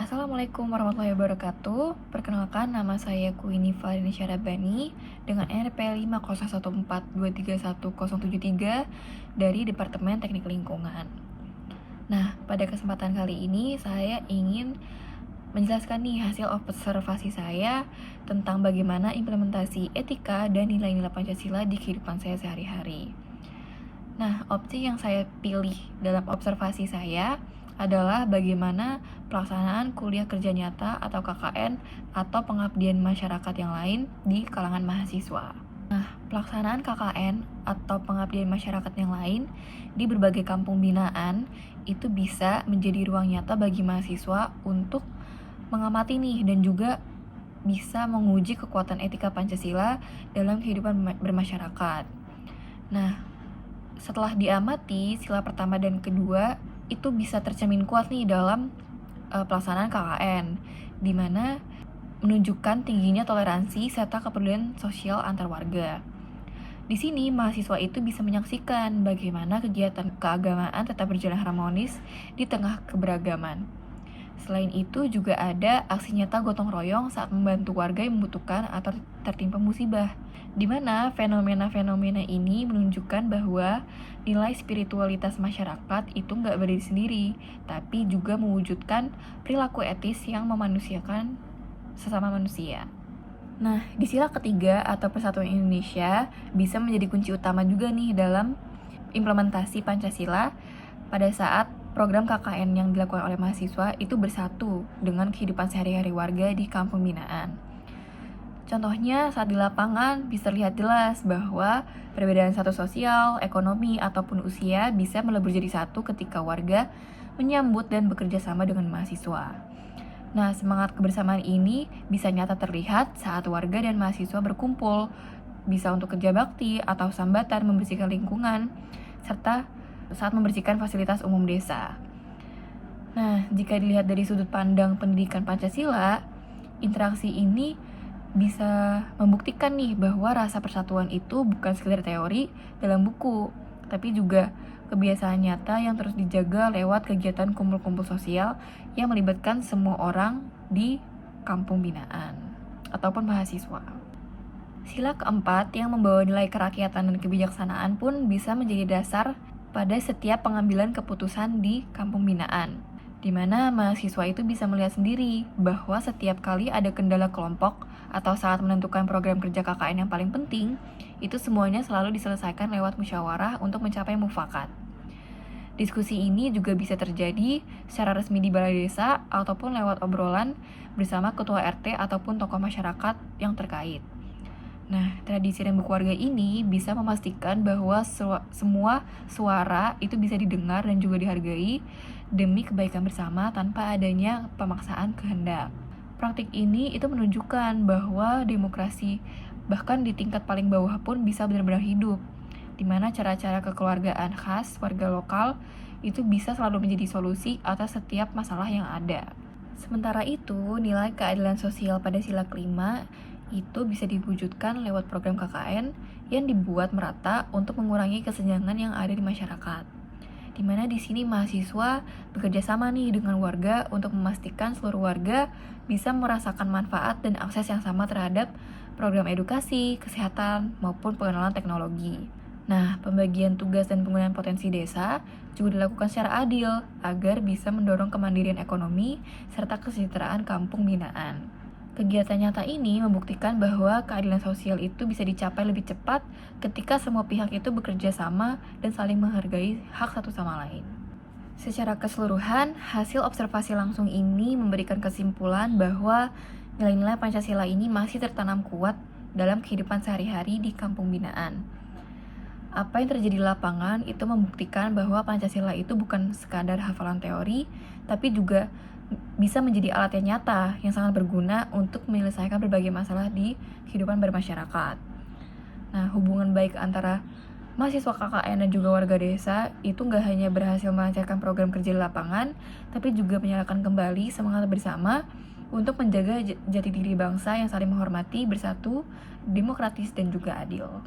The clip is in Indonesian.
Assalamualaikum warahmatullahi wabarakatuh. Perkenalkan, nama saya Queenie Valini Syarabani dengan NRP 501423173 dari Departemen Teknik Lingkungan. Nah, pada kesempatan kali ini saya ingin menjelaskan nih hasil observasi saya tentang bagaimana implementasi etika dan nilai-nilai Pancasila di kehidupan saya sehari-hari. Nah, opsi yang saya pilih dalam observasi saya adalah bagaimana pelaksanaan kuliah kerja nyata atau KKN atau pengabdian masyarakat yang lain di kalangan mahasiswa. Nah, pelaksanaan KKN atau pengabdian masyarakat yang lain di berbagai kampung binaan itu bisa menjadi ruang nyata bagi mahasiswa untuk mengamati nih dan juga bisa menguji kekuatan etika Pancasila dalam kehidupan bermasyarakat. Nah, setelah diamati, sila pertama dan kedua itu bisa tercermin kuat nih dalam pelaksanaan KKN, di mana menunjukkan tingginya toleransi serta kepedulian sosial antar warga. Di sini, mahasiswa itu bisa menyaksikan bagaimana kegiatan keagamaan tetap berjalan harmonis di tengah keberagaman. Selain itu, juga ada aksi nyata gotong royong saat membantu warga yang membutuhkan atau tertimpa musibah, di mana fenomena-fenomena ini menunjukkan bahwa nilai spiritualitas masyarakat itu nggak berdiri sendiri, tapi juga mewujudkan perilaku etis yang memanusiakan sesama manusia. Nah, di sila ketiga atau Persatuan Indonesia bisa menjadi kunci utama juga nih dalam implementasi Pancasila pada saat program KKN yang dilakukan oleh mahasiswa itu bersatu dengan kehidupan sehari-hari warga di kampung binaan. Contohnya saat di lapangan bisa lihat jelas bahwa perbedaan status sosial, ekonomi, ataupun usia bisa melebur jadi satu ketika warga menyambut dan bekerja sama dengan mahasiswa. Nah, semangat kebersamaan ini bisa nyata terlihat saat warga dan mahasiswa berkumpul, bisa untuk kerja bakti atau sambatan membersihkan lingkungan, serta saat membersihkan fasilitas umum desa. Nah, jika dilihat dari sudut pandang pendidikan Pancasila, interaksi ini bisa membuktikan nih bahwa rasa persatuan itu bukan sekedar teori dalam buku, tapi juga kebiasaan nyata yang terus dijaga lewat kegiatan kumpul-kumpul sosial yang melibatkan semua orang di kampung binaan ataupun mahasiswa. Sila keempat yang membawa nilai kerakyatan dan kebijaksanaan pun bisa menjadi dasar pada setiap pengambilan keputusan di kampung binaan, di mana mahasiswa itu bisa melihat sendiri bahwa setiap kali ada kendala kelompok atau saat menentukan program kerja KKN yang paling penting, itu semuanya selalu diselesaikan lewat musyawarah untuk mencapai mufakat. Diskusi ini juga bisa terjadi secara resmi di balai desa ataupun lewat obrolan bersama ketua RT ataupun tokoh masyarakat yang terkait. Nah, tradisi rembuk warga ini bisa memastikan bahwa semua suara itu bisa didengar dan juga dihargai demi kebaikan bersama tanpa adanya pemaksaan kehendak. Praktik ini itu menunjukkan bahwa demokrasi bahkan di tingkat paling bawah pun bisa benar-benar hidup, di mana cara-cara kekeluargaan khas warga lokal itu bisa selalu menjadi solusi atas setiap masalah yang ada. Sementara itu, nilai keadilan sosial pada sila kelima itu bisa diwujudkan lewat program KKN yang dibuat merata untuk mengurangi kesenjangan yang ada di masyarakat. Di mana di sini mahasiswa bekerja sama nih dengan warga untuk memastikan seluruh warga bisa merasakan manfaat dan akses yang sama terhadap program edukasi, kesehatan, maupun pengenalan teknologi. Nah, pembagian tugas dan penggunaan potensi desa juga dilakukan secara adil agar bisa mendorong kemandirian ekonomi serta kesejahteraan kampung binaan. Kegiatan nyata ini membuktikan bahwa keadilan sosial itu bisa dicapai lebih cepat ketika semua pihak itu bekerja sama dan saling menghargai hak satu sama lain. Secara keseluruhan, hasil observasi langsung ini memberikan kesimpulan bahwa nilai-nilai Pancasila ini masih tertanam kuat dalam kehidupan sehari-hari di kampung binaan. Apa yang terjadi di lapangan itu membuktikan bahwa Pancasila itu bukan sekadar hafalan teori, tapi juga bisa menjadi alat yang nyata yang sangat berguna untuk menyelesaikan berbagai masalah di kehidupan bermasyarakat. Nah, hubungan baik antara mahasiswa KKN dan juga warga desa itu nggak hanya berhasil melancarkan program kerja di lapangan, tapi juga menyalakan kembali semangat bersama untuk menjaga jati diri bangsa yang saling menghormati, bersatu, demokratis, dan juga adil.